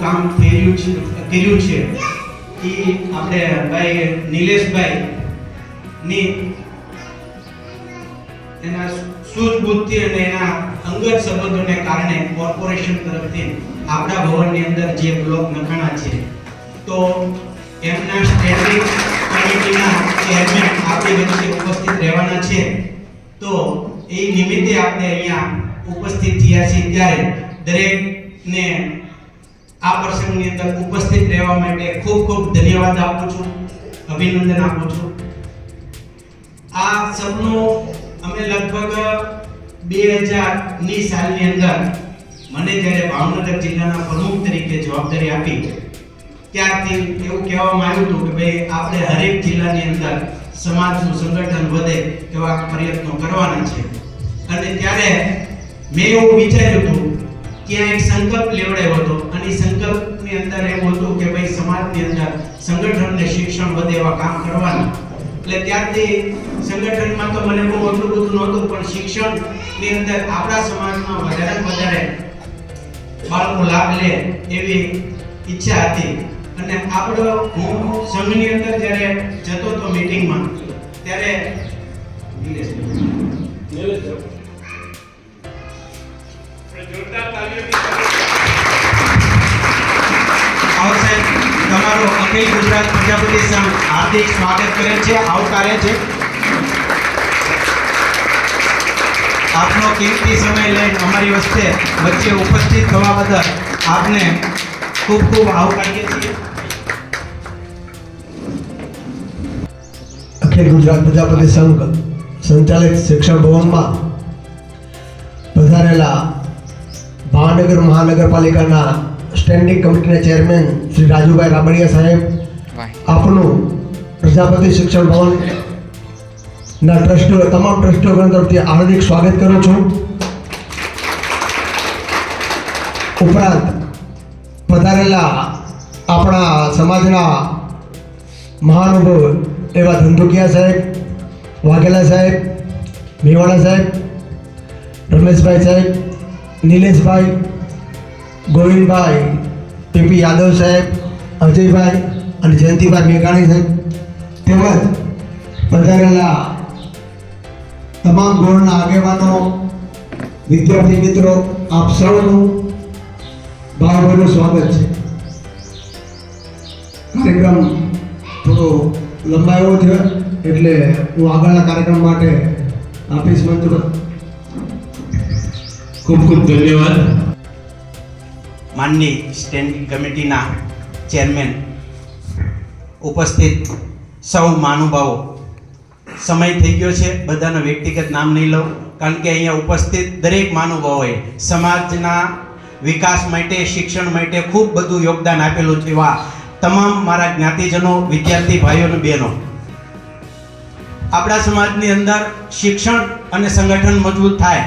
કામ કર્યું છે એ આપણે ભાઈ નિલેશભાઈ ની એના સૂઝબૂઝથી અને એના અંગત સંબંધોને કારણે કોર્પોરેશન તરફથી આપણા ભવનની અંદર જે બ્લોક નખાણા છે તો એમના સ્ટેન્ડિંગ કમિટીના ચેરમેન આપણી વચ્ચે ઉપસ્થિત રહેવાના છે તો એ નિમિત્તે આપણે અહીંયા ઉપસ્થિત થયા છીએ ત્યારે દરેકને આ પ્રસંગની અંદર ઉપસ્થિત રહેવા માટે ખૂબ ખૂબ ધન્યવાદ આપું છું, અભિનંદન આપું છું. આ સપનું અમે લગભગ 2000ની સાલની અંદર મને જ્યારે ભાવનગર જિલ્લાના પ્રમુખ તરીકે જવાબદારી આપી ત્યારથી એવું કહેવામાં આવ્યું હતું કે ભાઈ આપણે હરેક જિલ્લાની અંદર સમાજનું સંગઠન વધે એવા પ્રયત્નો કરવાના છે. અને ત્યારે મેં એવું વિચાર્યું હતું ત્યાં એક સંકલ્પ લેવડાવ્યો હતો અને એ સંકલ્પની અંદર એવું હતું કે ભાઈ સમાજની અંદર સંગઠન અને શિક્ષણ વધે એવા કામ કરવાના. એટલે ત્યારથી સંગઠનમાં તો મને બહુ એટલું બધું નહોતું પણ શિક્ષણની અંદર આપણા સમાજમાં વધારે બાળકો લાભ લે એવી ઈચ્છા હતી. અને આપણો હું સંઘની અંદર જ્યારે જતો હતો મીટિંગમાં ત્યારે તમારો અખિલ ગુજરાત પ્રજાપતિ સંઘ હાર્દિક સ્વાગત કરે છે, આવકારે છે. આપનો કિંમતી સમય લઈને અમારી વચ્ચે ઉપસ્થિત થવા બદલ આપને ખૂબ ખૂબ આવકારીએ છીએ. અખિલ ગુજરાત પ્રજાપતિ સંઘ સંચાલિત શિક્ષણ ભવનમાં પધારેલા ભાવનગર મહાનગરપાલિકાના સ્ટેન્ડિંગ કમિટીના ચેરમેન શ્રી રાજુભાઈ રાબડિયા સાહેબ, આપનું પ્રજાપતિ શિક્ષણ ભવનના ટ્રસ્ટીઓ તમામ ટ્રસ્ટીઓ તરફથી હાર્દિક સ્વાગત કરું છું. ઉપરાંત પધારેલા આપણા સમાજના મહાનુભાવ એવા ધંધુકિયા સાહેબ, વાઘેલા સાહેબ, મેવાડા સાહેબ, રમેશભાઈ સાહેબ, નિલેશભાઈ, ગોવિંદભાઈ, પીપી યાદવ સાહેબ, અજયભાઈ અને જયંતિભાઈ મેઘાણી સાહેબ, તેમજ પધારેલા તમામ ગોળના આગેવાનો, વિદ્યાર્થી મિત્રો, આપ સૌનું ભાવભર્યું સ્વાગત છે. કાર્યક્રમ થોડો લંબાયો છે એટલે હું આગળના કાર્યક્રમ માટે આપીશ મંચ પર. ખૂબ ખૂબ ધન્યવાદ. માનની સ્ટેન્ડિંગ કમિટીના ચેરમેન, ઉપસ્થિત સૌ મહાનુભાવો, સમય થઈ ગયો છે, બધાનો વ્યક્તિગત નામ નહીં લઉં કારણ કે અહીંયા ઉપસ્થિત દરેક મહાનુભાવોએ સમાજના વિકાસ માટે, શિક્ષણ માટે ખૂબ બધું યોગદાન આપેલું છે. એવા તમામ મારા જ્ઞાતિજનો, વિદ્યાર્થી ભાઈઓ અને બહેનો, આપણા સમાજની અંદર શિક્ષણ અને સંગઠન મજબૂત થાય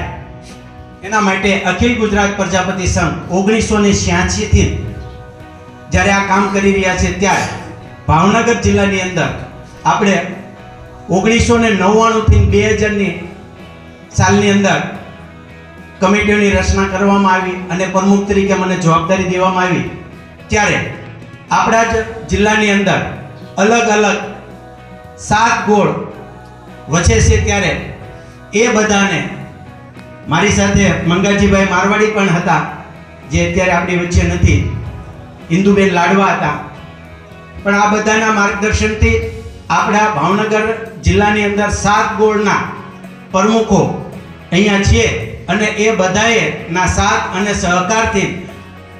એના માટે અખિલ ગુજરાત પ્રજાપતિ સંઘ 1986થી જ્યારે આ કામ કરી રહ્યા છે ત્યારે ભાવનગર જિલ્લાની અંદર આપણે 1999થી 2000ની સાલની અંદર કમિટીઓની રચના કરવામાં આવી અને પ્રમુખ તરીકે મને જવાબદારી દેવામાં આવી. ત્યારે આપણા જ જિલ્લાની અંદર અલગ અલગ 7 ગોળ વચ્ચે છે. ત્યારે એ બધાને મારી સાથે મંગાજીભાઈ મારવાડી પણ હતા જે અત્યારે આપણી વચ્ચે નથી, ઇન્દુબેન લાડવા હતા. પણ આ બધાના માર્ગદર્શનથી આપણા ભાવનગર જિલ્લાની અંદર 7 ગોળના પ્રમુખો અહીંયા છીએ અને એ બધાએ ના સાથ અને સહકારથી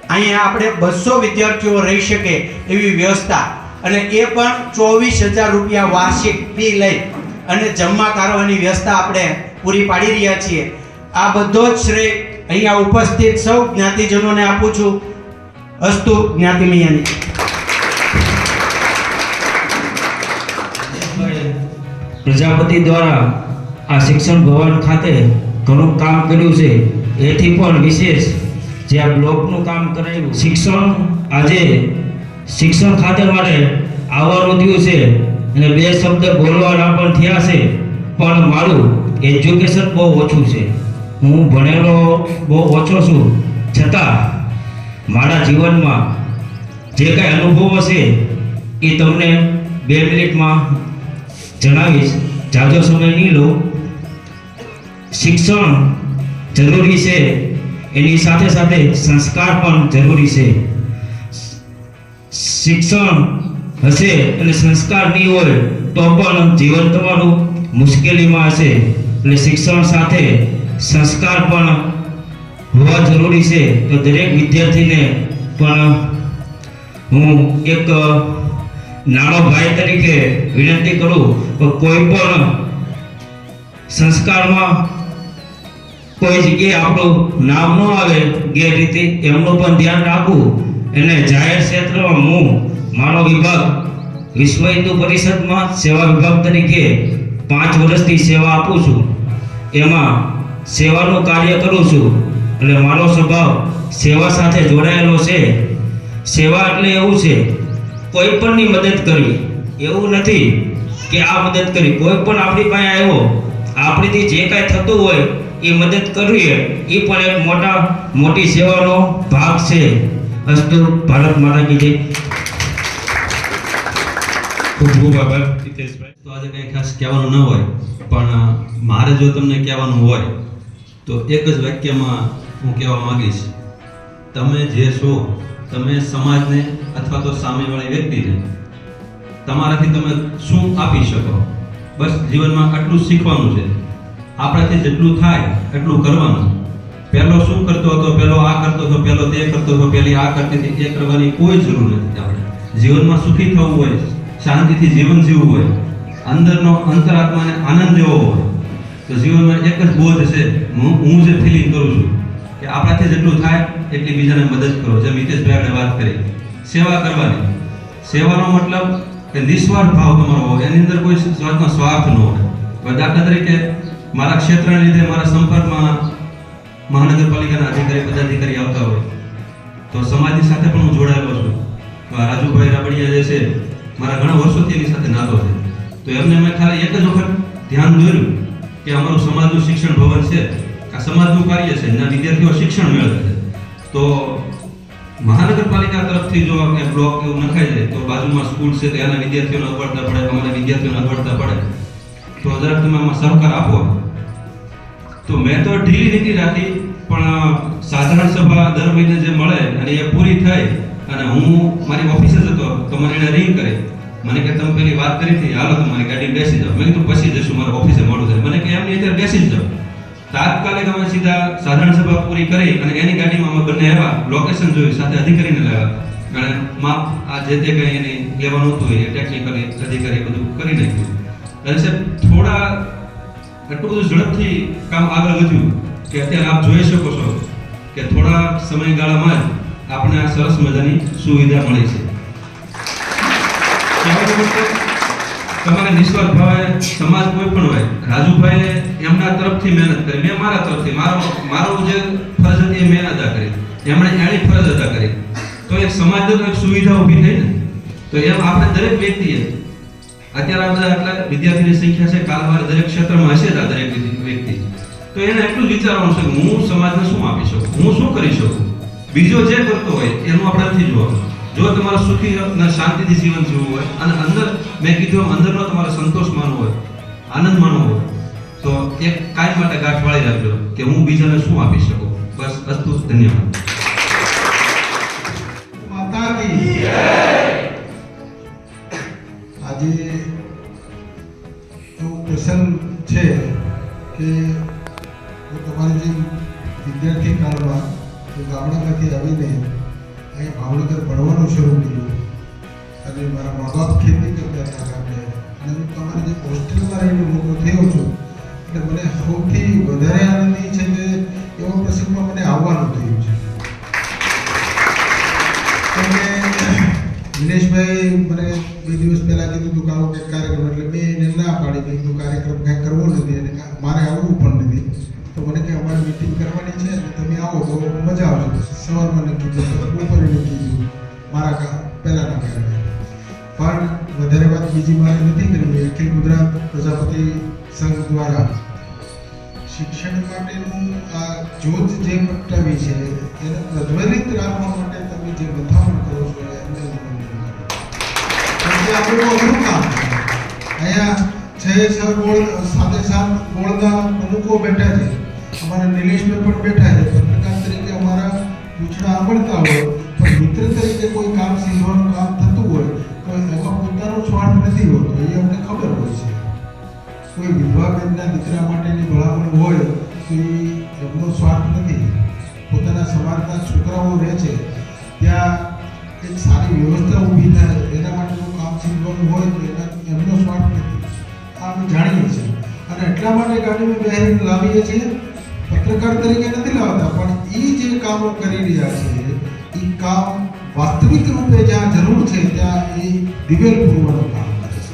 અહીંયા આપણે 200 વિદ્યાર્થીઓ રહી શકે એવી વ્યવસ્થા અને એ પણ 24,000 રૂપિયા વાર્ષિક ફી લઈ અને જમવા કરવાની વ્યવસ્થા આપણે પૂરી પાડી રહ્યા છીએ. આ બધો જ શ્રેય અહીંયા ઉપસ્થિત સૌ જ્ઞાતિજનોને આપું છું. અસ્તુ જ્ઞાતિ મૈયાની. પ્રજાપતિ દ્વારા આ શિક્ષણ ભવન ખાતે ઘણું કામ કર્યું છે. એથી પણ વિશેષ જે આ બ્લોકનું કામ કરાયું, શિક્ષણ આજે શિક્ષણ ખાતે માટે આવવાનું થયું છે અને 2 શબ્દ બોલવાના પણ થયા છે. પણ મારું એજ્યુકેશન બહુ ઓછું છે. હું ભણેલો બહુ ઓછો છું, છતાં મારા જીવનમાં જે કાંઈ અનુભવો છે એ તમને 2 મિનિટમાં જણાવીશ, જાજો સમય નહીં લો. શિક્ષણ જરૂરી છે, એની સાથે સાથે સંસ્કાર પણ જરૂરી છે. શિક્ષણ હશે અને સંસ્કાર નહીં હોય તો પણ જીવન તમારું મુશ્કેલીમાં હશે. એટલે શિક્ષણ સાથે સંસ્કાર પણ હોવા જરૂરી છે. તો દરેક વિદ્યાર્થીને પણ હું એક નાનો ભાઈ તરીકે વિનંતી કરું કે કોઈ પણ સંસ્કારમાં કોઈ જગ્યાએ આપણું નામ ન આવે ગેરરીતિ, એમનું પણ ધ્યાન રાખવું. અને જાહેર ક્ષેત્રમાં હું મારો વિભાગ વિશ્વ હિન્દુ પરિષદમાં સેવા વિભાગ તરીકે 5 વર્ષથી સેવા આપું છું. એમાં સેવાનું કાર્ય કરું છું. એટલે મારો સ્વભાવ સેવા સાથે જોડાયેલો છે. સેવા એટલે એવું છે, કોઈ પણની મદદ કરવી. એવું નથી કે આ મદદ કરી, કોઈ પણ આપણી પાસે આવ્યો, આપણીથી જે કાંઈ થતું હોય એ મદદ કરવી, એ પણ એક મોટી સેવાનો ભાગ છે. અસ્તુ. ભારત માતા કી જય. ખૂબ ખૂબ આભાર હિતેશભાઈ. તો આજે કંઈ ખાસ કહેવાનું ન હોય, પણ મારે જો તમને કહેવાનું હોય તો એક જ વાક્યમાં હું કહેવા માંગીશ, તમે જે છો, તમે સમાજને અથવા તો સામેવાળી વ્યક્તિને તમારાથી તમે શું આપી શકો, બસ જીવનમાં આટલું શીખવાનું છે. આપણાથી જેટલું થાય એટલું કરવાનું. પહેલો શું કરતો હતો, પહેલો આ કરતો હતો, પહેલો તે કરતો હતો, પહેલી આ કરતી હતી, એ કરવાની કોઈ જરૂર નથી. આપણે જીવનમાં સુખી થવું હોય, શાંતિથી જીવન જીવવું હોય, અંદરનો અંતરાત્માને આનંદ લેવો હોય, તો જીવનમાં એક જ બોધ છે. હું જે ફિલિંગ કરું છું કે આપણાથી જેટલું થાય એટલી બીજાને મદદ કરો. જેમ હિતેશભાઈ આપણે વાત કરી, સેવા કરવાની. સેવાનો મતલબ કે નિસ્વાર્થ ભાવ તમારો હોય, એની અંદર કોઈ જાતનો સ્વાર્થ ન હોય. દાખલા તરીકે મારા ક્ષેત્રને લીધે મારા સંપર્કમાં મહાનગરપાલિકાના અધિકારી પદાધિકારી આવતા હોય તો સમાજની સાથે પણ હું જોડાયેલો છું. રાજુભાઈ રાબડિયા જે છે, મારા ઘણા વર્ષોથી એની સાથે નાતો છે. તો એમને મેં ખાલી એક જ વખત ધ્યાન દોર્યું કે અમારું સમાજનું શિક્ષણ ભવન છે, આ સમાજનું કાર્ય છે, એના વિદ્યાર્થીઓ શિક્ષણ મેળવે છે. તો મહાનગરપાલિકા તરફથી જો એ બ્લોક એવું નખાઈ જાય તો બાજુમાં સ્કૂલ છે, ત્યાંના વિદ્યાર્થીઓને અગવડતા પડે, અમારા વિદ્યાર્થીઓને અગવડતા પડે, તો જરાક તમે આમાં સહકાર આપો. તો મેં તો ઢીલી નીતિ રાખી, પણ સાધારણ સભા દર મહિને જે મળે અને એ પૂરી થઈ અને હું મારી ઓફિસે જતો તો મને એને રિંગ કરી, મને કે તમે પેલી વાત કરી હતી, હાલો તમારી ગાડી બેસી જાઓ. મેં કીધું પછી જશું, મારે ઓફિસે મોડું થાય. મને કે એમની અત્યારે બેસી જ જાઓ. તાત્કાલિક અમે સીધા સાધારણ સભા પૂરી કરી અને એની ગાડીમાં અમે બંને આવ્યા, લોકેશન જોયું, સાથે અધિકારીને લાવ્યા અને માપ આ જે તે કંઈ એની લેવાનું હતું એ ટેકનિકલી અધિકારી બધું કરી નાખ્યું. અને સાહેબ થોડા એટલું બધું ઝડપથી કામ આગળ વધ્યું કે અત્યારે આપ જોઈ શકો છો કે થોડા સમયગાળામાં જ આપણે આ સરસ મજાની સુવિધા મળી છે. તમારે નિસ્વાર્થ ભાવે સમાજ કોઈ પણ હોય, રાજુભાઈએ એમના તરફથી મહેનત કરી, મેં મારા તરફથી મારો જે ફરજ હતી એ મેં અદા કરી, એમણે એની ફરજ અદા કરી. તો એક સમાજની એક સુવિધા ઊભી થઈ ને. તો એમ આપણે દરેક વ્યક્તિએ અત્યારે આ બધા આટલા વિદ્યાર્થીની સંખ્યા છે, કાલવાર દરેક ક્ષેત્રમાં હશે જ આ દરેક વ્યક્તિ. તો એને એટલું જ વિચારવાનું છે કે હું સમાજને શું આપી શકું, હું શું કરી શકું. બીજો જે કરતો હોય એનું આપણે નથી જોવાનું. જો તમારે સુખી અને શાંતિથી જીવન જીવવું હોય અને અંદર મેં કીધું અંદરનો તમારે સંતોષ માનવો હોય, આનંદ માનવો હોય, તો એક કાયમ માટે ગાંઠ વાળી રાખજો કે હું બીજાને શું આપી શકું. બસ અસ્તુ. ધન્યવાદ. માતા કી આજે એવું પ્રસંગ છે કે તમારી જે વિદ્યાર્થી કાળમાં ગામડામાંથી આવીને અહીં ભાવનગર ભણવાનું શરૂ કર્યું અને મારા મા બાપ ખેતી કરતા હતા ગામડે, અને હું તમારી જે હોસ્ટેલમાં રહીને મોટો થયો છું એટલે મને સૌથી વધારે આનંદ એ છે કે એવા પ્રસંગમાં મને આવવાનું થયું છે. દિનેશભાઈ મને 2 દિવસ પહેલા કીધું હતું કે આવો કંઈક કાર્યક્રમ, એટલે મેં એને ના પાડી, મેં કીધું કાર્યક્રમ કંઈક કરવો નથી અને મારે આવવું પણ નથી. તો મને કે અમારે મીટિંગ કરવાની છે અને તમે આવો તો મજા આવશે. સવારમાં નક્કી કર્યું, બપોરે નક્કી કર્યું, મારા પહેલાંના કારણે. પણ વધારે વાત બીજી મારે નથી કરવી. અખિલ ગુજરાત પ્રજાપતિ સંઘ દ્વારા શિક્ષણ માટેનું આ જ્યોત જે પ્રગટાવી છે એને પ્રજ્વલિત રાખવા માટે તમે જે મથામણ કરો છો, એને બહુ અઘરું કામ છે. અહીંયા 6 બોર્ડ 7 બોર્ડના પ્રમુખો બેઠા છે, અમારા નિલેશભાઈ પણ બેઠા છે. પત્રકાર તરીકે અમારા પૂછડા આવડતા હોય પણ મિત્ર તરીકે કોઈ કામ સીધવાનું કામ થતું હોય તો એમાં પોતાનો સ્વાર્થ નથી હોતો, એ અમને ખબર હોય છે. કોઈ વિધવા બેનના દીકરા માટેની ભલામણ હોય તો એમનો સ્વાર્થ નથી. પોતાના સમાજના છોકરાઓ રહે છે ત્યાં એક સારી વ્યવસ્થા ઊભી થાય એના માટેનું કામ સીધવાનું હોય તો એમનો સ્વાર્થ નથી. આ અમે જાણીએ છીએ અને એટલા માટે ગાડીમાં બેહારીને લાવીએ છીએ. પત્રકાર તરીકે નથી લાવતા પણ એ જે કામો કરી રહ્યા છે એ કામ વાસ્તવિક રૂપે જ્યાં જરૂર છે ત્યાં એ દિવેલ પૂરવાનું કામ કરે છે.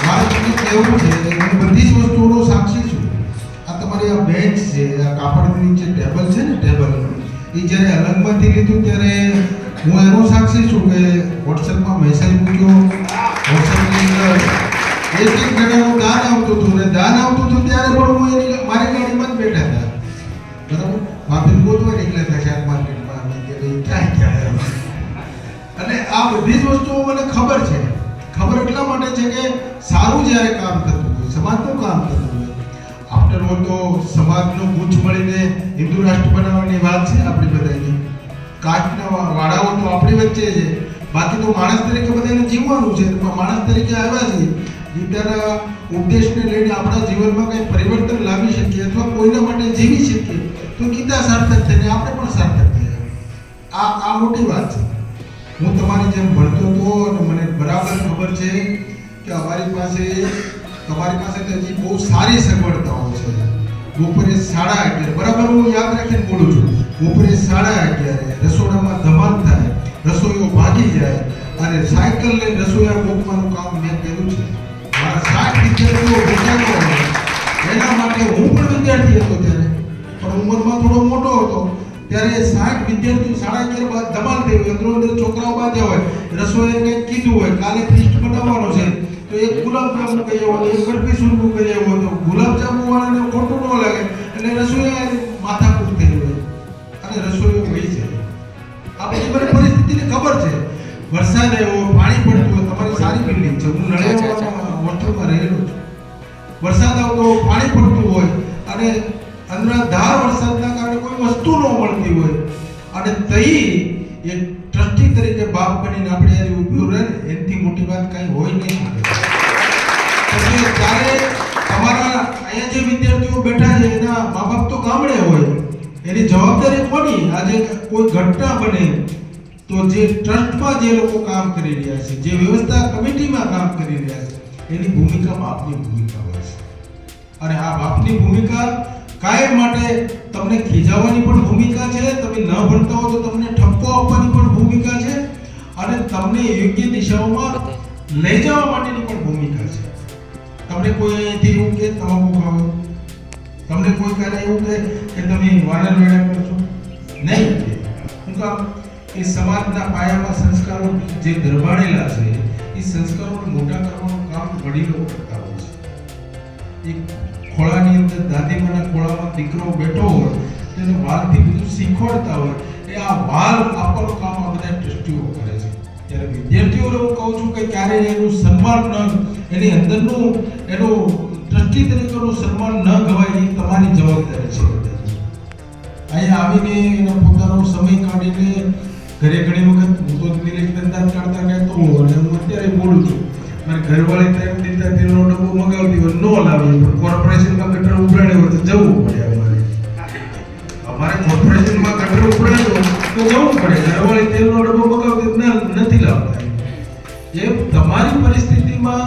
મારે તમને કહેવું છે હું બધી જ વસ્તુઓનો સાક્ષી છું. આ તમારી આ બેન્ચ છે, આ કાપડની જે ટેબલ છે ને ટેબલ, એ જ્યારે અલગમાંથી લીધું ત્યારે હું એનો સાક્ષી છું કે વોટ્સએપમાં મેસેજ મૂક્યો, વોટ્સએપની અંદર એક જણાનું દાન આવતું હતું ને દાન આવતું હતું ત્યારે પણ હું એની મારી ગાડીમાં જ બેઠા હતા. બરાબર, માફી ગોતવા નીકળ્યા હતા શેર માર્કેટમાં અમે કે ભાઈ ક્યાં ક્યાં. અને આ બધી જ વસ્તુઓ મને ખબર છે. ખબર એટલા માટે છે કે સારું જ્યારે કામ થતું હોય, સમાજનું કામ થતું હોય, આફ્ટર ઓલ તો સમાજનો ગુચ્છ મળીને હિન્દુ રાષ્ટ્ર બનાવવાની વાત છે આપણી બધાની. કાસ્ટના વાડાઓ તો આપણી વચ્ચે છે, બાકી તો માણસ તરીકે બધાને જીવવાનું છે. માણસ તરીકે આવ્યા છીએ, ગીતાના ઉપદેશને લઈને આપણા જીવનમાં કંઈ પરિવર્તન લાવી શકીએ અથવા કોઈના માટે જીવી શકીએ તો ગીતા સાર્થક થઈને આપણે પણ સાર્થક થઈએ. આ મોટી વાત છે. હું તમારી જેમ ભણતો હતો અને મને બરાબર ખબર છે કે તમારી પાસે તો હજી બહુ સારી સગવડતાઓ છે. બપોરે 11:30 બરાબર હું યાદ રાખીને બોલું છું, બપોરે 11:30 રસોડામાં ધમાલ થાય, રસોઈઓ ભાગી જાય અને સાયકલ લઈને રસોઈયા ગોખવાનું કામ મેં કર્યું છે. મારા 60 વિદ્યાર્થીઓ ભેગા હોય એના માટે હું પણ વિદ્યાર્થી હતો ત્યારે, પણ ઉંમરમાં થોડો મોટો હતો ત્યારે 60 વિદ્યાર્થીઓ 11:30 બાદ ધમાલ થઈ હોય, અંદર છોકરાઓ બાજ્યા હોય, રસોઈએ કંઈક કીધું હોય કાલે ફીસ્ટ બનાવવાનો છે તો એક ગુલાબજાંબુ કહી હોય, એક બરફી સુરમું કહી હોય તો ગુલાબજાંબુ વાળાને ખોટું ન લાગે એટલે રસોઈએ માથાકૂટ થઈ હોય અને રસોઈઓ વહી જાય. આ બધી મને પરિસ્થિતિની ખબર છે. વરસાદ આવ્યો, પાણી પડતું હોય, તમારી સારી બિલ્ડિંગ છે, હું નળિયામાં હોસ્ટેલમાં રહેલો છું. વરસાદ આવતો પાણી પડતું હોય અને અંધાર વરસાદના કારણે કોઈ વસ્તુ ન મળતી હોય અને તઈ એક ટ્રસ્ટી તરીકે બાપ બનીને આપણે યાર ઊભું રહે ને એનાથી મોટી વાત કાંઈ હોય નહીં. ત્યારે તમારા અહીંયા જે વિદ્યાર્થીઓ બેઠા છે એના મા બાપ તો ગામડે હોય, એની જવાબદારી કોની? આજે કોઈ ઘટના બને તો જે ટ્રસ્ટમાં જે લોકો કામ કરી રહ્યા છે, જે વ્યવસ્થા કમિટીમાં કામ કરી રહ્યા છે, એની ભૂમિકા બાપની ભૂમિકા હોય છે. અને આ બાપની ભૂમિકા કાયમ માટે તમને ખીજાવવાની પણ ભૂમિકા છે, તમે ન ભણતા હો તો તમને ઠપકો આપવાની પણ ભૂમિકા છે અને તમને યોગ્ય દિશાઓમાં લઈ જવા માટેની પણ ભૂમિકા છે. તમને કોઈ અહીંથી એવું કે તમાકુ ખાઓ, તમને કોઈ કાલે એવું કે તમે વાનર વેડા કરશો નહીં. હું કામ એ સમાજના પાયામાં સંસ્કારો જે દરબાણેલા છે એ સંસ્કારોને મોટા કરવાનું કામ વડીલો કરતા હોય છે. એક ખોળાની અંદર દાદીમાના ખોળામાં દીકરો બેઠો હોય તેને વાલથી બધું શીખવાડતા હોય, એ આ વાલ આપવાનું કામ આ બધા ટ્રસ્ટીઓ કરે છે. ત્યારે વિદ્યાર્થીઓને હું કહું છું કે ક્યારેય એનું સન્માન ન, એની અંદરનું એનું ટ્રસ્ટી તરીકેનું સન્માન ન ગવાય, એ તમારી જવાબદારી છે. અહીંયા આવીને એનો પોતાનો સમય કાઢીને ઘરે ઘણી વખત હું તો નિલેશ ધંધા કાઢતા કહેતો હું અને હું અત્યારે બોલું છું, મારી ઘરવાળી ટાઈમ દીધા તેનો ડબ્બો મગાવતી હોય ન લાવી પણ કોર્પોરેશનમાં ગટર ઉભરાડે હોય તો જવું પડે. અમારે કોર્પોરેશનમાં ગટર ઉભરાડ્યો તો જવું પડે, ઘરવાળી તેલનો ડબ્બો મગાવતી નથી લાવતા. એ તમારી પરિસ્થિતિમાં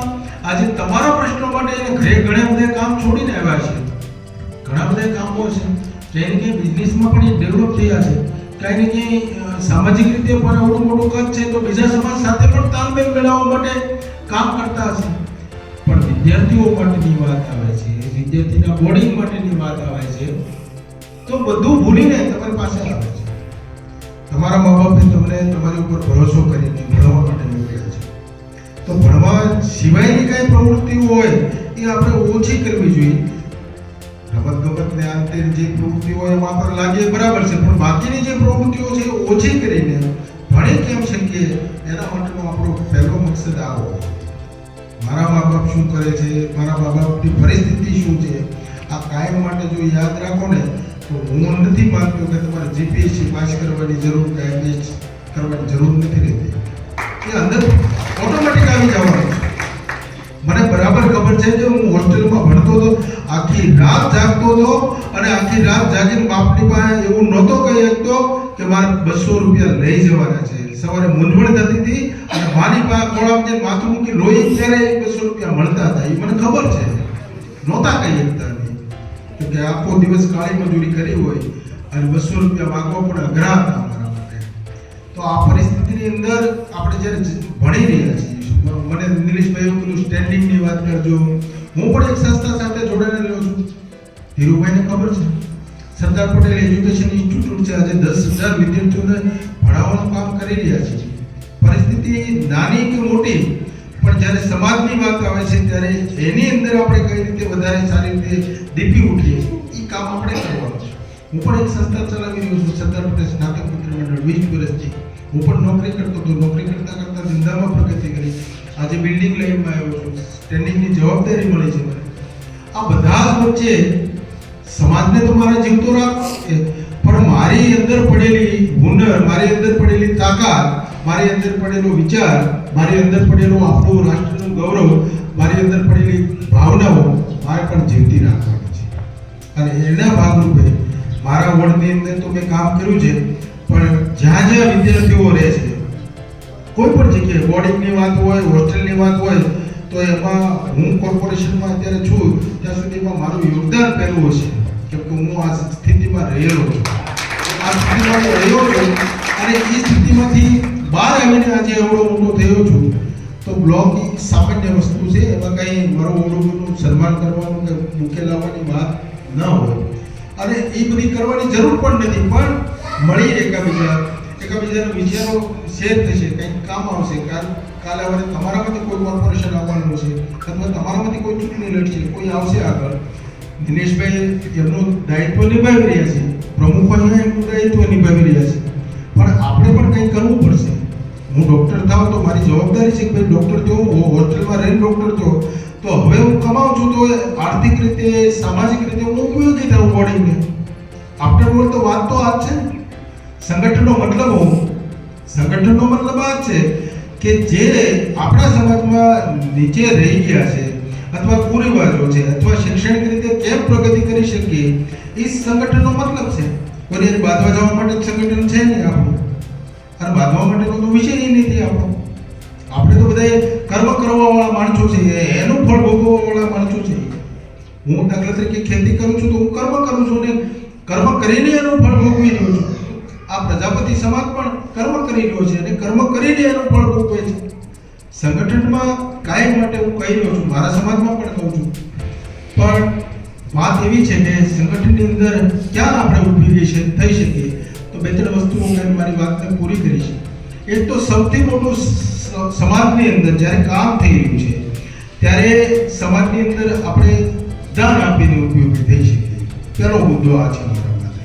આજે તમારા પ્રશ્નો માટે એને ઘરે ઘણા બધા કામ છોડીને આવ્યા છે. ઘણા બધા કામો છે ક્યાંય ને ક્યાંય બિઝનેસમાં પણ એ ડેવલપ થયા છે, ક્યાંય ને ક્યાંય સામાજિક રીતે પણ આવડું મોટું કદ છે તો બીજા સમાજ સાથે પણ તાલમેલ મેળવવા માટે કામ કરતા હશે. પણ વિદ્યાર્થીઓ માટેની વાત આવે છે, વિદ્યાર્થીના બોર્ડિંગ માટેની વાત આવે છે તો બધું ભૂલીને તમારી પાસે આવે છે. તમારા મા બાપે તમને તમારી ઉપર ભરોસો કરીને ભણવા માટે મોકલ્યા છે, તો ભણવા સિવાયની કઈ પ્રવૃત્તિઓ હોય એ આપણે ઓછી કરવી જોઈએ. રમત ગમત ને અંતે જે પ્રવૃત્તિઓ એમાં પર લાગે બરાબર છે, પણ બાકીની જે પ્રવૃત્તિઓ છે ઓછી કરીને ભણી કેમ શકીએ શકીએ એના માટેનો આપણો પહેલો મકસદ આવો. મારા મા બાપ શું કરે છે, મારા મા બાપની પરિસ્થિતિ શું છે, આ કાયમ માટે જો યાદ રાખો ને તો હું નથી માનતો કે તમારે જીપીએસસી પાસ કરવાની જરૂર કે IAS કરવાની જરૂર નથી રહેતી. એ અંદર ઓટોમેટિક આવી જવાનું છે. મને બરાબર ખબર છે કે હું હોસ્ટેલમાં ભણતો હતો, આખી રાત જાગતો હતો અને આખી રાત જાગીને બાપની પાસે એવું નહોતો કહી શકતો કે મારે 200 રૂપિયા લઈ જવાના છે. સવારે મૂંઝવણ થતી હતી અને મારી પાસે ખોળામાં જઈને માથું મૂકી રોઈ ત્યારે 200 રૂપિયા મળતા હતા. એ મને ખબર છે, નહોતા કહી શકતા કે આખો દિવસ કાળી મજૂરી કરી હોય અને 200 રૂપિયા માંગવા પણ અઘરા હતા અમારા માટે. તો આ પરિસ્થિતિની અંદર આપણે જ્યારે ભણી રહ્યા છીએ, મને નિલેશભાઈ એવું કીધું સ્ટેન્ડિંગની વાત કરજો. હું પણ એક સંસ્થા સાથે જોડાયેલો છું, ધીરુભાઈને ખબર છે, સરદાર પટેલ એજ્યુકેશન ઇન્સ્ટિટ્યૂટ છે. આજે 10,000 વિદ્યાર્થીઓને ભણાવવાનું કામ કરી રહ્યા છીએ. પરિસ્થિતિ નાની કે મોટી, પણ જ્યારે સમાજની વાત આવે છે ત્યારે એની અંદર આપણે કઈ રીતે વધારે સારી રીતે દીપી ઉઠીએ એ કામ આપણે કરવાનું છે. હું પણ એક સંસ્થા ચલાવી રહ્યો છું, સરદાર પટેલ સ્નાતક મિત્ર મંડળ, 20 વર્ષથી. હું પણ નોકરી કરતો હતો, નોકરી કરતા કરતા ધંધામાં પ્રગતિ કરી. આજે બિલ્ડિંગ લાઈનમાં આવ્યો છું, સ્ટેન્ડિંગની જવાબદારી મળી છે મને. આ બધા જ વચ્ચે સમાજને તો મારે જીવતો રાખવો છે, પણ મારી અંદર પડેલી હુનર, મારી અંદર પડેલી તાકાત, મારી અંદર પડેલો વિચાર, મારી અંદર પડેલો આપણું રાષ્ટ્રનું ગૌરવ, મારી અંદર પડેલી ભાવનાઓ મારે પણ જીવતી રાખવાની છે. અને એના ભાગરૂપે મારા વોર્ડની અંદર તો મેં કામ કર્યું છે, પણ જ્યાં જ્યાં વિદ્યાર્થીઓ રહે છે, કોઈ પણ જગ્યાએ બોર્ડિંગની વાત હોય, હોસ્ટેલની વાત હોય, તો એમાં હું કોર્પોરેશનમાં અત્યારે છું ત્યાં સુધીમાં મારું યોગદાન પહેલું હશે, કેમ કે હું આ સ્થિતિમાં રહેલો છું. આ સ્થિતિમાં હું રહ્યો છું અને એ સ્થિતિમાંથી બહાર આવીને આજે એવડો મોટો થયો છું. તો બ્લોક એ સામાન્ય વસ્તુ છે, એમાં કંઈ મારું ઓળખનું સન્માન કરવાનું કે મૂકે લાવવાની વાત ન હોય અને એ બધી કરવાની જરૂર પણ નથી. પણ મળી એકાબીજાના વિચારો શેર થશે, કંઈક કામ આવશે. કાલે હવે તમારામાંથી કોઈ કોર્પોરેશન આવવાનું છે અથવા તમારામાંથી કોઈ ચૂંટણી લડશે, કોઈ આવશે આગળ. દિનેશભાઈ એમનું દાયિત્વ નિભાવી રહ્યા છે, પ્રમુખો અહીંયા એમનું દાયિત્વ નિભાવી રહ્યા છે, પણ આપણે પણ કંઈક કરવું પડશે. હું ડૉક્ટર થાવ તો મારી જવાબદારી છે કે ભાઈ ડૉક્ટર થયો, હોસ્ટેલમાં રહીને ડૉક્ટર થયો, તો હવે હું કમાઉં છું તો આર્થિક રીતે, સામાજિક રીતે હું ઉપયોગી થાઉં બોડીને. આફ્ટર ઓલ તો વાત તો આ જ છે. સંગઠનનો મતલબ આ જ છે કે જે આપણા સમાજમાં નીચે રહી ગયા છે અથવા કુરિવાજો છે અથવા શૈક્ષણિક રીતે કેમ પ્રગતિ કરી શકીએ, એ સંગઠનનો મતલબ છે. કોઈને બાંધવા જવા માટે સંગઠન છે નહીં આપણું, અને બાંધવા માટેનો તો વિષય નથી આપણો. આપણે તો બધા કર્મ કરવાવાળા માણસો છીએ, એનું ફળ ભોગવવાવાળા માણસો છીએ. હું દાખલા તરીકે ખેતી કરું છું તો હું કર્મ કરું છું ને કર્મ કરીને એનું ફળ ભોગવી રહ્યો છું. આ પ્રજાપતિ સમાજ પણ કર્મ કરી રહ્યો છે અને કર્મ કરીને એનું ફળ ભોગવે છે. સંગઠનમાં કાયમ માટે હું કહી રહ્યો છું, મારા સમાજમાં પણ કહું છું, પણ વાત એવી છે કે સંગઠનની અંદર ક્યાં આપણે ઊભી થઈ શકીએ. તો 2-3 વસ્તુઓ હું મારી વાતને પૂરી કરીશ. એક તો સૌથી મોટું સમાજની અંદર જ્યારે કામ થઈ રહ્યું છે ત્યારે સમાજની અંદર આપણે દાન આપીને ઉપયોગી થઈ શકીએ. પહેલો મુદ્દો આ છે મારા માટે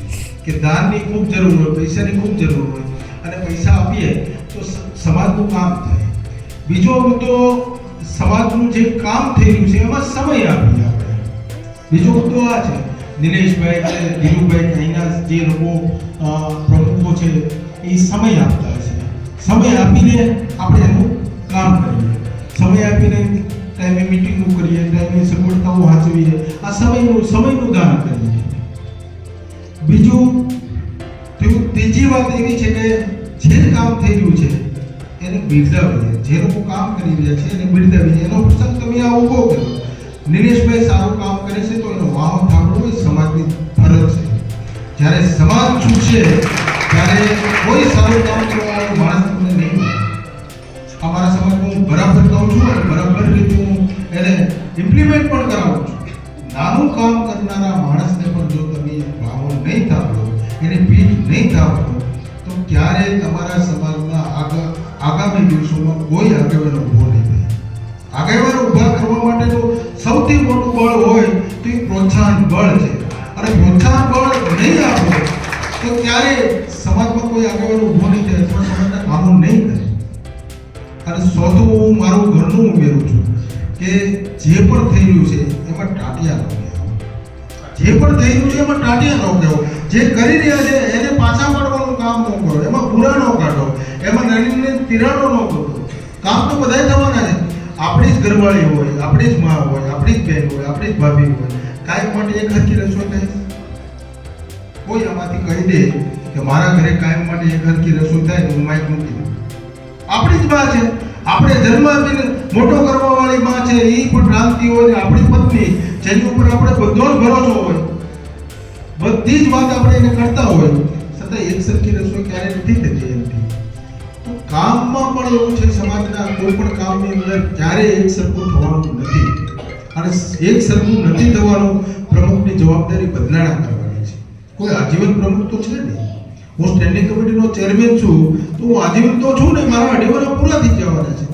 કે દાનની ખૂબ જરૂર હોય, પૈસાની ખૂબ જરૂર હોય અને પૈસા આપીએ તો સમાજનું કામ થાય. બીજો મુદ્દો સમાજનું જે કામ થઈ રહ્યું છે એમાં સમય આપીએ આપણે. બીજો મુદ્દો આ છે, દિનેશભાઈ અને ધીરુભાઈ અહીંના જે લોકો પ્રમુખો છે એ સમય આપતા છે. સમય આપીને આપણે એનું કામ કરીએ, સમય આપીને ટાઈમે મિટિંગો કરીએ, ટાઈમે સગવડતાઓ વાંચવીએ, આ સમયનું દાન કરીએ. બીજું ત્રીજી વાત એવી છે કે જે કામ થઈ રહ્યું છે એને બિરદાવીએ, જે લોકો કામ કરી રહ્યા છે એને બિરદાવીએ. એનો પ્રસંગ તમે આ ઊભો કર્યો. નિલેશભાઈ સારું કામ કરે છે તો એનો વાહો થાળવો એ સમાજની ફરજ છે. જ્યારે સમાજ છૂટશે ત્યારે કોઈ સારું કામ કરવાવાળો માણસ તમને નહીં મળે. અમારા સમાજમાં હું બરાબર કહું છું અને બરાબર રીતે હું એને ઇમ્પ્લિમેન્ટ પણ કરાવું છું. નાનું કામ કરનારા માણસને પણ જો તમે વાહો નહીં થાળવો, એને પીઠ નહીં થાળવો, તો ક્યારે તમારા સમાજમાં આગામી દિવસોમાં કોઈ આગેવાન ઊભો નહીં થાય. આગેવાન ઊભા કરવા માટેનું સૌથી મોટું બળ હોય તો એ પ્રોત્સાહન બળ છે. અને પ્રોત્સાહન બળ નહીં આપો તો ક્યારે સમાજમાં કોઈ આગેવાન ઊભો નહીં થાય અથવા સમાજના કામો નહીં થાય. ચોથું હું મારું ઘરનું ઉમેરું છું કે જે પણ થઈ રહ્યું છે એમાં ટાટિયા ન કહેવો. જે પણ થઈ રહ્યું છે એમાં ટાટિયા ન કહેવો. જે કરી રહ્યા છે એને પાછા પાડવાનું કામ ન કરો, એમાં પૂરા ન કાઢો, એમાં નાની નાની તિરાડો ન કરો. કામ તો બધાય થવાના છે. આપણી જ ઘરવાળી હોય, આપણી જ મા હોય, આપણી જ બહેન હોય, આપણી જ ભાભી હોય, કાંઈ માટે એક હરખી રસોઈ થાય? કોઈ આમાંથી કહી દે કે મારા ઘરે કાયમ માટે એક હરખી રસોઈ થાય તો હું માઇક મૂકી દઉં. આપણી જ માં છે, આપણે જન્મ આપીને મોટો કરવા વાળી માં છે, એ પણ રાંધતી હોય ને આપણી પત્ની જેની ઉપર આપણે બધો જ ભરોસો હોય, બધી જ વાત આપણે એને કરતા હોય, છતાં એક સરખી રસોઈ ક્યારે નથી થતી એમથી. તો કામમાં પણ એવું છે, સમાજના કોઈ પણ કામની અંદર ક્યારેય એક સરખું થવાનું નથી, અને એક સરખું નથી થવાનું. પ્રમુખની જવાબદારી બદલાણા કરવાની છે. કોઈ આજીવન પ્રમુખ તો છે નહીં. હું સ્ટેન્ડિંગ કમિટીનો ચેરમેન છું તો હું આજીવન તો છું નહીં, મારા 2 વર્ષ પૂરા થઈ જવાના છે.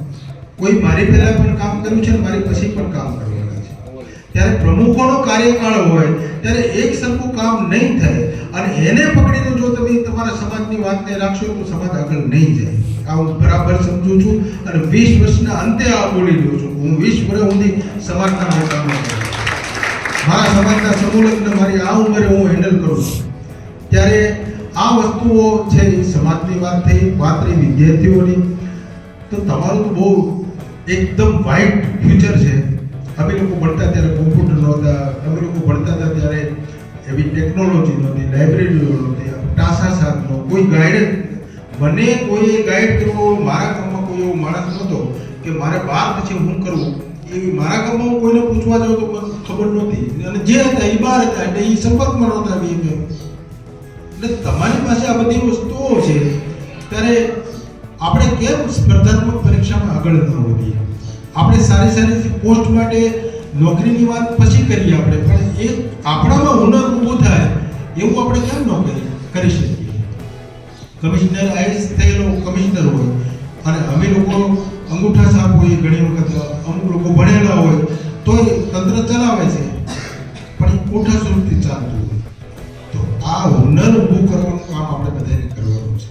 કોઈ મારી પહેલા પણ કામ કર્યું છે ને મારી પછી પણ કામ કરવાના છે. ત્યારે પ્રમુખોનો કાર્યકાળ હોય ત્યારે એક સરખું કામ નહીં થાય, અને એને પકડીને જો તમે તમારા સમાજની વાતને રાખશો તો સમાજ આગળ નહીં જાય. આ હું બરાબર સમજુ છું, અને 20 વર્ષના અંતે આ બોલી રહ્યો છું. હું 20 વર્ષ સુધી સમાજના મેદાનમાં છું. મારા સમાજના સમૂહ લગ્ન મારી આ ઉંમરે હું હેન્ડલ કરું છું. ત્યારે આ વસ્તુઓ છે એ સમાજની વાત થઈ, વાત રહી વિદ્યાર્થીઓની, તો તમારું તો બહુ એકદમ વાઇટ ફ્યુચર છે. અમે લોકો ભણતા ત્યારે કોમ્પ્યુટર નહોતા, અમે લોકો ભણતા હતા ત્યારે એવી ટેકનોલોજી નહોતી, લાઇબ્રેરીઓ નહોતી, ટાસા સાધનો, કોઈ ગાઈડ, મને કોઈએ ગાઈડ કરવો, મારા ગામમાં કોઈ એવો માણસ નહોતો કે મારે 12 પછી હું કરવું. એવી મારા ગામમાં હું કોઈને પૂછવા જાઉં તો મને ખબર નહોતી, અને જે હતા એ બહાર હતા એટલે એ સંપર્કમાં નહોતા આવી એમ. એટલે તમારી પાસે આ બધી વસ્તુઓ છે ત્યારે આપણે કેમ સ્પર્ધાત્મક પરીક્ષામાં આગળ ન વધીએ? આપણે સારી સારી પોસ્ટ માટે નોકરીની વાત પછી કરીએ આપણે, પણ એ આપણામાં હુનર ઊભું થાય એવું આપણે કેમ ન કરી શકીએ? કમિશનર આઈએસ થયેલો કમિશનર હોય અને અમે લોકો અંગૂઠા સાફ હોય, ઘણી વખત અમુક લોકો ભણેલા હોય તોય તંત્ર ચલાવે છે, પણ એ કોઠા સ્વરૂપથી ચાલતું હોય. તો આ હુનર ઊભું કરવાનું કામ આપણે બધાને કરવાનું છે.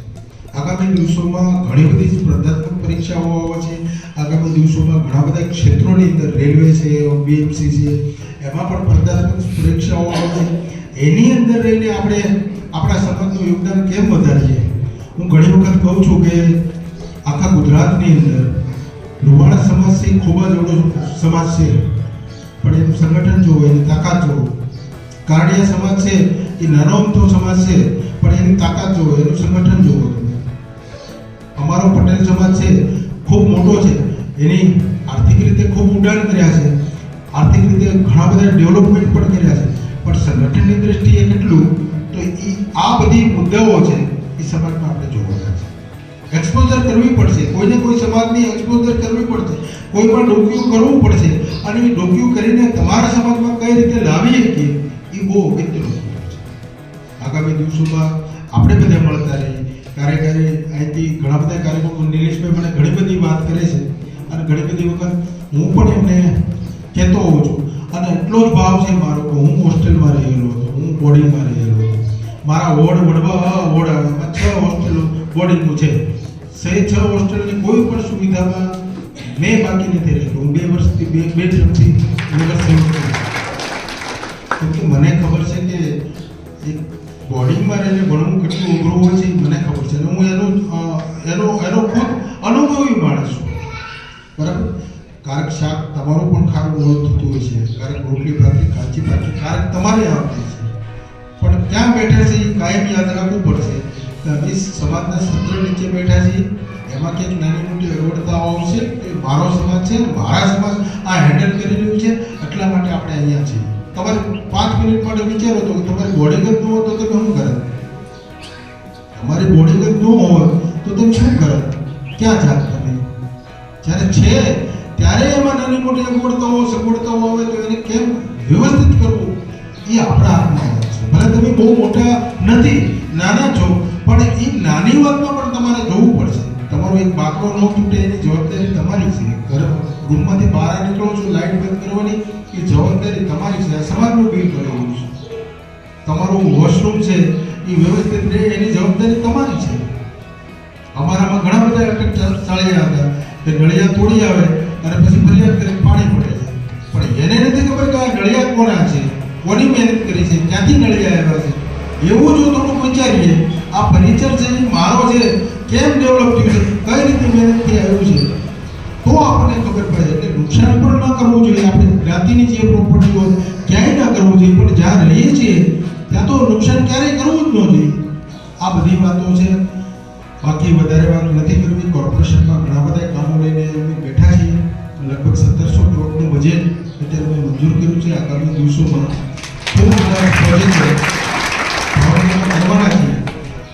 આગામી દિવસોમાં ઘણી બધી સ્પર્ધાત્મક પરીક્ષાઓ આવે છે. આગામી દિવસોમાં ઘણા બધા ક્ષેત્રોની અંદર રેલવે છે, બીએમસી છે, એમાં પણ સ્પર્ધાત્મક પરીક્ષાઓ આવે છે. એની અંદર રહીને આપણે આપણા સમાજનું યોગદાન કેમ વધારીએ? હું ઘણી વખત કહું છું કે આખા ગુજરાતની અંદર લુહાણા સમાજ છે ખૂબ જ એવડો સમાજ છે, પણ એનું સંગઠન જોવો, એની તાકાત જોવો. કારડિયા સમાજ છે એ નાનો અમથો સમાજ છે, પણ એની તાકાત જોવો, એનું સંગઠન જોવો. અમારો પટેલ સમાજ છે ખૂબ મોટો છે, એની આર્થિક રીતે ખૂબ ઉડાણ કર્યા છે, આર્થિક રીતે ઘણા બધા ડેવલપમેન્ટ પણ કર્યા છે, પણ સંગઠનની દ્રષ્ટિએ કેટલું, તો એ આ બધી મુદ્દાઓ છે એ સમાજમાં આપણે જોવાના છે. એક્સપોઝર કરવી પડશે, કોઈને કોઈ સમાજની એક્સપોઝર કરવી પડશે, કોઈ પણ ડોક્યુ કરવું પડશે, અને એ ડોક્યુ કરીને તમારા સમાજમાં કઈ રીતે લાવી શકીએ એ બહુ અગત્યનું છે. આગામી દિવસોમાં આપણે બધા મળતા રહીએ. કાર્યકારી અહીંથી ઘણા બધા કાર્યક્રમો, નિલેશભાઈ મને ઘણી બધી વાત કરે છે, અને ઘણી બધી વખત હું પણ એમને કહેતો હોઉં છું, અને એટલો જ ભાવ છે મારો કે હું હોસ્ટેલમાં રહેલો હતો, હું બોર્ડિંગમાં રહેલો હતો. મારા વોર્ડ વડવા વોર્ડ આવે એમાં 6 હોસ્ટેલો બોર્ડિંગનું છે. 6 હોસ્ટેલની કોઈ પણ સુવિધામાં મેં બાકી નથી રહેતો. હું 2 વર્ષથી બે ટર્મથી કેમ કે મને ખબર છે કે એક બોર્ડિંગમાં રહીને ભણવું કેટલું અઘરું હોય છે મને ખબર છે, અને હું એનો ખુદ અનુભવી માણસ છું. બરાબર? ક્યારેક શાક તમારું પણ ખારું મોડું થતું હોય છે, ક્યારેક રોટલી ભાખરી કાચી પાકી ક્યારેક તમારે આવતી છે, પણ ક્યાં બેઠા છે એ કાયમ યાદ રાખવું પડશે કે અમે સમાજના સત્ર નીચે બેઠા છીએ. એમાં ક્યાંક નાની મોટી અગવડતાઓ આવશે તો એ મારો સમાજ છે, મારા સમાજ આ હેન્ડલ કરી રહ્યું છે, એટલા માટે આપણે અહીંયા છીએ. તમારે 5 મિનિટ માટે વિચારો તો કે તમારી બોડી જ ન હોય તો તમે શું કરો? તમારી બોડી જ ન હોય તો તમે શું કરો? ક્યાં જાત તમે? જ્યારે છે ત્યારે એમાં નાની મોટી અગવડતાઓ સગવડતાઓ આવે તો એને કેમ વ્યવસ્થિત કરવું એ આપણા હાથમાં છે. ભલે તમે બહુ મોટા નથી, નાના છો, પણ એ નાની વાતમાં પણ તમારે જોવું પડશે. તમારો એક બાકરો ન તૂટે એની જવાબદારી તમારી છે. ઘર રૂમમાંથી બહાર નીકળો છો, લાઈટ બંધ કરવાની એ જવાબદારી તમારી છે. સમાજનું બિલ ભરેલું છે. તમારું વોશરૂમ છે એ વ્યવસ્થિત રહે એની જવાબદારી તમારી છે. અમારામાં ઘણા બધા અટક ચાલ્યા હતા કે નળિયા તોડી આવે અને પછી ફરિયાદ કરીને પાણી પડે છે, પણ એને નથી ખબર કે આ નળિયા કોના છે, કોની મહેનત કરી છે, ક્યાંથી નળિયા આવ્યા છે. એવું જો થોડુંક વિચારીએ આ ફર્નિચર છે એ મારો છે, કેમ ડેવલપ થયું છે, કઈ રીતે મહેનતથી આવ્યું છે, તો આપણને ખબર પડે. એટલે નુકસાન પણ ન કરવું જોઈએ. આપણે જ્ઞાતિની જે પ્રોપર્ટી હોય ક્યાંય ન કરવું જોઈએ, પણ જ્યાં રહીએ છીએ ત્યાં તો નુકસાન ક્યારેય કરવું જ ન જોઈએ. આ બધી વાતો છે. બાકી વધારે વાત નથી કરવી. કોર્પોરેશનમાં ઘણા બધા કામો લઈને અમે બેઠા છીએ. લગભગ 1700 કરોડનું બજેટ અત્યારે મેં મંજૂર કર્યું છે. આગામી દિવસોમાં ખૂબ બધા પ્રોજેક્ટ કરવાના છીએ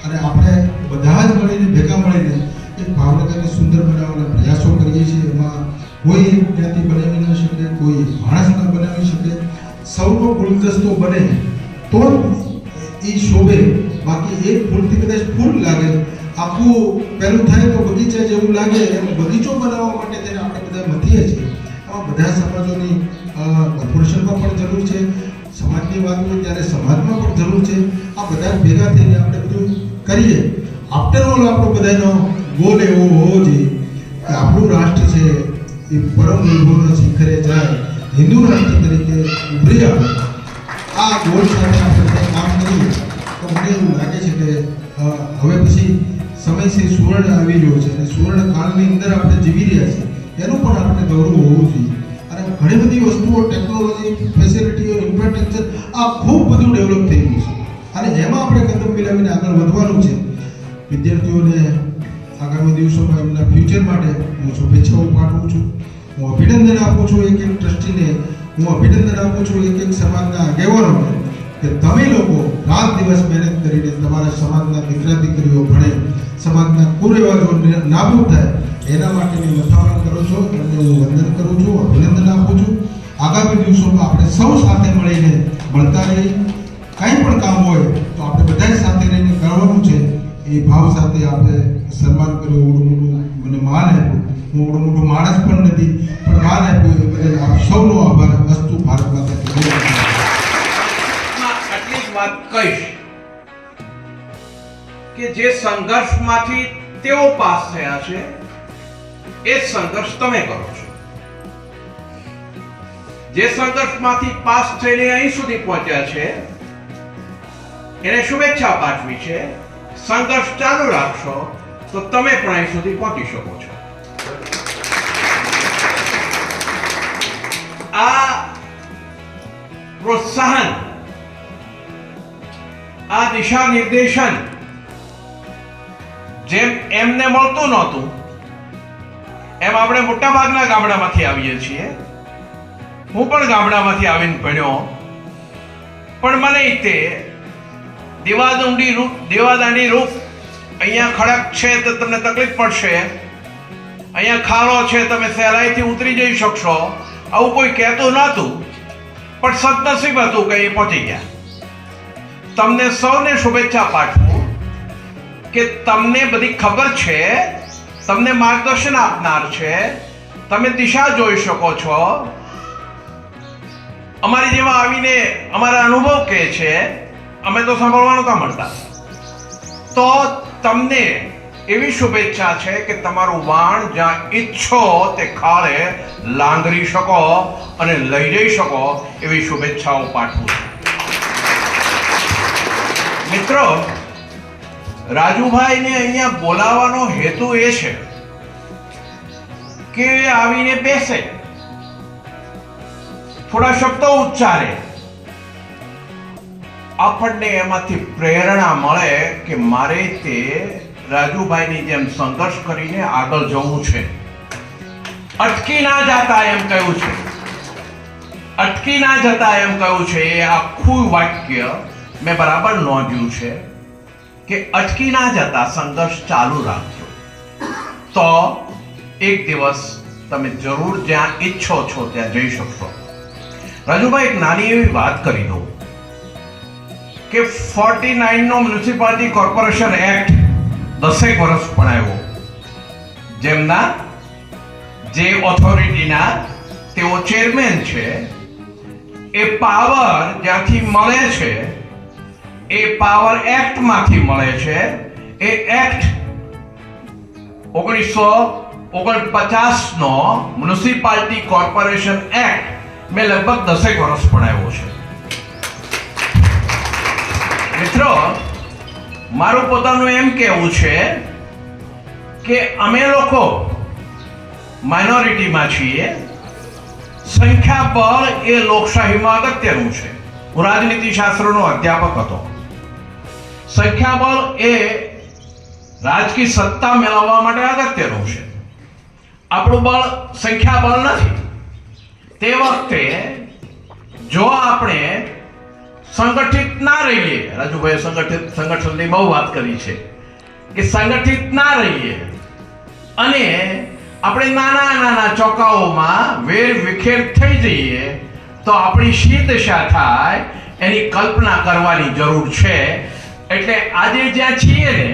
અને આપણે બધા જ મળીને ભેગા મળીને એક ભાવનગરને સુંદર બનાવવાના પ્રયાસો કરીએ છીએ. એમાં કોઈ એક જ્ઞાતિ બનાવી ન શકે, કોઈ માણસ ન બનાવી શકે. સૌનો ગુલદસ્તો બને તો એ શોભે. બાકી એક ફૂલથી કદાચ ફૂલ લાગે, આખું પેલું થાય તો બગીચા જેવું લાગે. એમ બગીચો બનાવવા માટે તેને આપણે બધા મથીએ છીએ. આમાં બધા સમાજોની કોર્પોરેશનમાં પણ જરૂર છે, સમાજની વાત હોય ત્યારે સમાજમાં પણ જરૂર છે. આ બધા ભેગા થઈને આપણે બધું કરીએ. આફ્ટર ઓલ આપણો બધાનો ગોલ એવો હોવો જોઈએ કે આપણું રાષ્ટ્ર છે એ પરમ વૈભવના શિખરે જાય, હિન્દુ રાષ્ટ્ર તરીકે ઉભરી આવે. આ ગોલ સાથે આપણે કામ કરીએ તો મને એવું લાગે છે કે હવે પછી સમયથી સુવર્ણ આવી રહ્યો છે અને સુવર્ણ કાળની અંદર આપણે જીવી રહ્યા છીએ. એનું પણ આપણે ગૌરવ હોવું જોઈએ. અને ઘણી બધી વસ્તુઓ, ટેકનોલોજી, ફેસિલિટીઓ, ઇન્ફ્રાસ્ટ્રક્ચર આ ખૂબ બધું ડેવલપ થઈ ગયું છે અને એમાં આપણે કદમ મિલાવીને આગળ વધવાનું છે. વિદ્યાર્થીઓને આગામી દિવસોમાં એમના ફ્યુચર માટે હું શુભેચ્છાઓ પાઠવું છું. હું અભિનંદન આપું છું એક એક ટ્રસ્ટીને, હું અભિનંદન આપું છું એક એક સમાજના આગેવાનોને કે તમે લોકો રાત દિવસ મહેનત કરીને તમારા સમાજના દીકરા દીકરીઓ ભણે, સમાજના કુરિવાજો નાબૂદ થાય એના માટેની મથામણ કરો છો. એમને હું વંદન કરું છું, અભિનંદન આપું છું. આગામી દિવસોમાં આપણે સૌ સાથે મળીને મળતા રહી. કંઈ પણ કામ હોય તો આપણે બધા સાથે રહીને કરવાનું છે. એ ભાવ સાથે આપણે સન્માન કર્યું. ઓળું મોટું મને માન આપ્યું. હું ઓળું મોટું માણસ પણ નથી, પણ માન આપ્યું એ બદલ આપ સૌનો આભાર. અસ્તુ ભારત માતા કી જય. આટલી જ વાત કહીશ કે જે સંઘર્ષમાંથી તેઓ પાસ થયા છે એ જ સંઘર્ષ તમે કરો છો. જે સંઘર્ષમાંથી પાસ થઈને અહીં સુધી પહોંચ્યા છે એને શુભેચ્છા પાઠવી છે. સંઘર્ષ ચાલુ રાખશો તો તમે પણ અહીં સુધી પહોંચી શકો છો. આ પ્રોત્સાહન, આ દિશા નિર્દેશન જેમ એમને મળતું નહોતું એમ આપણે મોટા ભાગના ગામડામાંથી આવીએ છીએ. હું પણ ગામડામાંથી આવીને ભણ્યો, પણ મને તે દેવાદાંડી રૂપ અહીંયા ખડક છે તો તમને તકલીફ પડશે, અહીંયા ખાડો છે તમે સહેલાઈથી ઉતરી જઈ શકશો, આવું કોઈ કહેતું નહોતું. પણ સદનસીબ હતું કે એ પહોંચી ગયા. તમને સૌને શુભેચ્છા પાઠવું કે તમને બધી ખબર છે, તમને માર્ગદર્શન આપનાર છે, તમે દિશા જોઈ શકો છો. અમારી જેવા આવીને અમારા અનુભવ કહે છે, અમે તો સાંભળવા નહોતા મળતા. તો તમને એવી શુભેચ્છા છે કે તમારું વાણ જ્યાં ઈચ્છો તે ખાડે લાંગરી શકો અને લઈ જઈ શકો એવી શુભેચ્છાઓ પાઠવું. મિત્રો, રાજુભાઈને અહીંયા બોલાવવાનો હેતુ એ છે કે આવીને બેસે, થોડા શબ્દો ઉચ્ચારે, આપણને એમાંથી પ્રેરણા મળે કે મારે તે રાજુભાઈની જેમ સંઘર્ષ કરીને આગળ જવું છે. અટકી ના જતા એમ કહ્યું છે, અટકી ના જતા એમ કહ્યું છે. એ આખું વાક્ય મેં બરાબર નોંધ્યું છે કે અટકી ના જતા સંઘર્ષ ચાલુ રાખજો તો એક દિવસ તમે જરૂર જ્યાં ઈચ્છો છો ત્યાં જઈ શકશો. રાજુભાઈ, એક નાની એવી વાત કરી દઉં કે 49 નો મ્યુનિસિપાલિટી કોર્પોરેશન એક્ટ 10 વર્ષ પણ આવ્યો. જેમના જે ઓથોરિટીના તેઓ ચેરમેન છે, એ પાવર જ્યાંથી મળે છે એ પાવર એક્ટમાંથી મળે છે. એ એક્ટ 19 49નો મ્યુનિસિપાલિટી કોર્પોરેશન એક્ટ મેં લગભગ 10 વર્ષ ભણાવ્યો છે. મિત્રો, મારું પોતાનું એમ કહેવું છે કે અમે લોકો માઇનોરિટીમાં છીએ. સંખ્યાબળ એ લોકશાહીમાં અગત્યનું છે. હું રાજનીતિ શાસ્ત્રનો અધ્યાપક હતો. સંખ્યાબળ એ રાજકીય સત્તા મેળવવા માટે અગત્યનું છે. આપણું બળ સંખ્યાબળ નથી. તે વખતે જો આપણે સંગઠિત ના રહીએ, રાજુભાઈ સંગઠનની બહુ વાત કરી છે કે સંગઠિત ના રહીએ અને આપણે નાના નાના ચોકાઓમાં વેર વિખેર થઈ જઈએ તો આપણી શી દશા થાય એની કલ્પના કરવાની જરૂર છે. એટલે આજે જ્યાં છીએ ને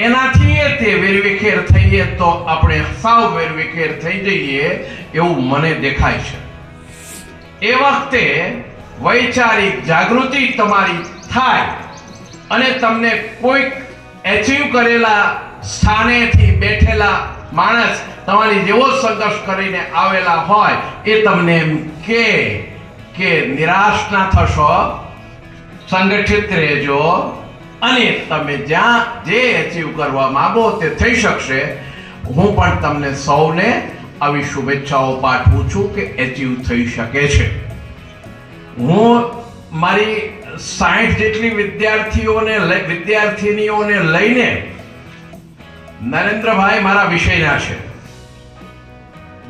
એનાથી તે વેરવિખેર થઈએ તો આપણે સાવ વેરવિખેર થઈ જઈએ એવું મને દેખાય છે. એ વખતે વૈચારિક જાગૃતિ તમારી થાય અને તમને કોઈક એચીવ કરેલા સ્થાનેથી બેઠેલા માણસ તમારી જેવો સંઘર્ષ કરીને આવેલા હોય એ તમને એમ કે નિરાશ ના થશો, સંગઠિત રહેજો અને તમે જ્યાં જે એચીવ કરવા માંગો તે થઈ શકશે. હું પણ તમને સૌને આવી શુભેચ્છાઓ પાઠવું છું કે એચીવ થઈ શકે છે. હું મારી 60 જેટલી વિદ્યાર્થીનીઓને લઈને નરેન્દ્રભાઈ મારા વિષયના છે.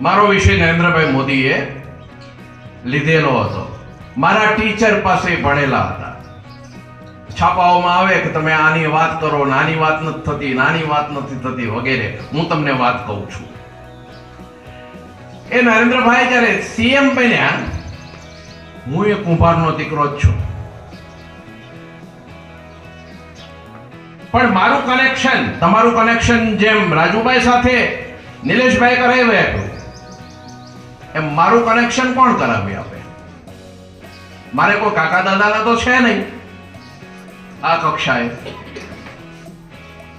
મારો વિષય નરેન્દ્રભાઈ મોદીએ લીધેલો હતો. મારા ટીચર પાસે ભણેલા હતા. છાપાઓમાં આવે કે તમે આની વાત કરો, નાની વાત નથી થતી, નાની વાત નથી થતી વગેરે. હું તમને વાત કહું છું. એ નરેન્દ્રભાઈ જ્યારે સીએમ બન્યા, હું એ કુંભારનો દીકરો જ છું, પણ મારું કનેક્શન, તમારું કનેક્શન જેમ રાજુભાઈ સાથે નિલેશભાઈ કરાવી આપ્યું એમ મારું કનેક્શન કોણ કરાવી આપે? મારે કોઈ કાકા દાદાના તો છે નહીં આ કક્ષાએ,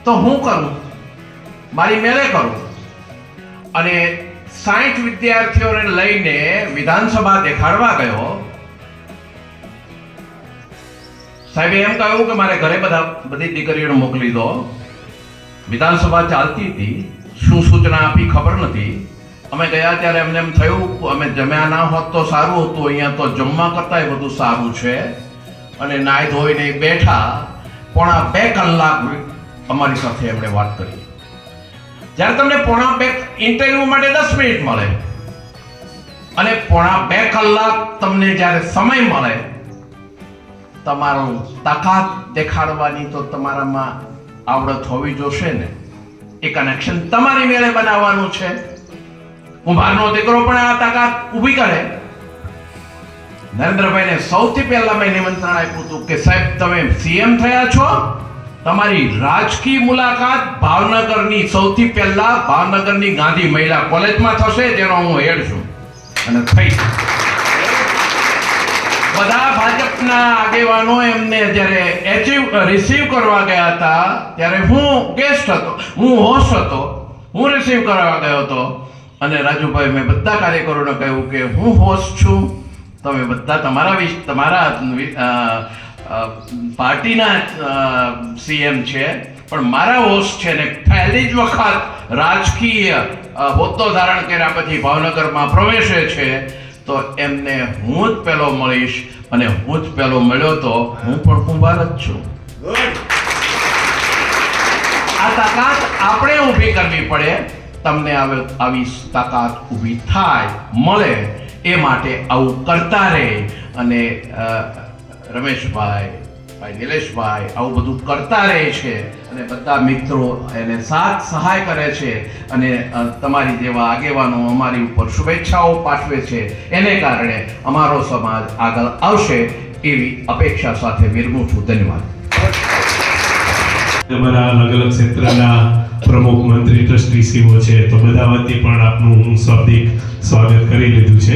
તો હું કરું, મારી મેલે કરું. અને 60 વિદ્યાર્થીઓને લઈને વિધાનસભા દેખાડવા ગયો. સાહેબે એમ કહ્યું કે મારે ઘરે બધી દીકરીઓને મોકલી દો. વિધાનસભા ચાલતી હતી, શું સૂચના આપી ખબર નથી. અમે ગયા ત્યારે અમને એમ થયું અમે જમ્યા ના હોત તો સારું હતું, અહીંયા તો જમવા કરતાંય બધું સારું છે. અને નાઈ ધોઈને બેઠા. 1.5 કલાક અમારી સાથે એમણે વાત કરી. જ્યારે તમને 1.5 ઇન્ટરવ્યુ માટે 10 મિનિટ મળે અને 1.5 કલાક તમને જ્યારે સમય મળે, તમારું તાકાત દેખાડવાની તો તમારામાં આવડત હોવી જોશે ને. એ કનેક્શન તમારી મેળે બનાવવાનું છે. કુંભારનો દીકરો પણ આ તાકાત ઊભી કરે. નરેન્દ્રભાઈને સૌથી પહેલા મેં નિમંત્રણ આપ્યું હતું કે સાહેબ તમે સીએમ થયા છો, તમારી રાજકીય મુલાકાત ભાવનગરની સૌથી પહેલા ભાવનગરની ગાંધી મહિલા કોલેજમાં થશે, જેનો હું હેડ છું. અને થઈ બધા ભાજપના આગેવાનો એમને જ્યારે રિસીવ કરવા ગયા હતા ત્યારે હું ગેસ્ટ હતો, હું હોસ્ટ હતો. હું રિસીવ કરવા ગયો હતો અને રાજુભાઈ મેં બધા કાર્યકરોને કહ્યું કે હું હોસ્ટ છું, તમે બધા તમારા પાર્ટીના સીએમ છે, પણ મારા હોસ્ટ છે ને પહેલી જ વખત રાજકીય હોદ્દો ધારણ કર્યા પછી ભાવનગરમાં પ્રવેશે છે, તો એમને હું જ પહેલો મળીશ. અને હું જ પહેલો મળ્યો તો હું પણ કુંભાર જ છું. આ તાકાત આપણે ઊભી કરવી પડે. તમને આવી તાકાત ઊભી થાય મળે એ માટે આવું કરતા રહે. અને રમેશભાઈ, નિલેશભાઈ આવું બધું કરતા રહે છે અને બધા મિત્રો એને સાથ સહાય કરે છે અને તમારી જેવા આગેવાનો અમારી ઉપર શુભેચ્છાઓ પાઠવે છે. એને કારણે અમારો સમાજ આગળ આવશે એવી અપેક્ષા સાથે વિરમું છું. ધન્યવાદ. અમારા અલગ અલગ ક્ષેત્રના પ્રમુખ, મંત્રી, ટ્રસ્ટીસીઓ છે, તો બધા વતી પણ આપનું હું શાબ્દિક સ્વાગત કરી લીધું છે.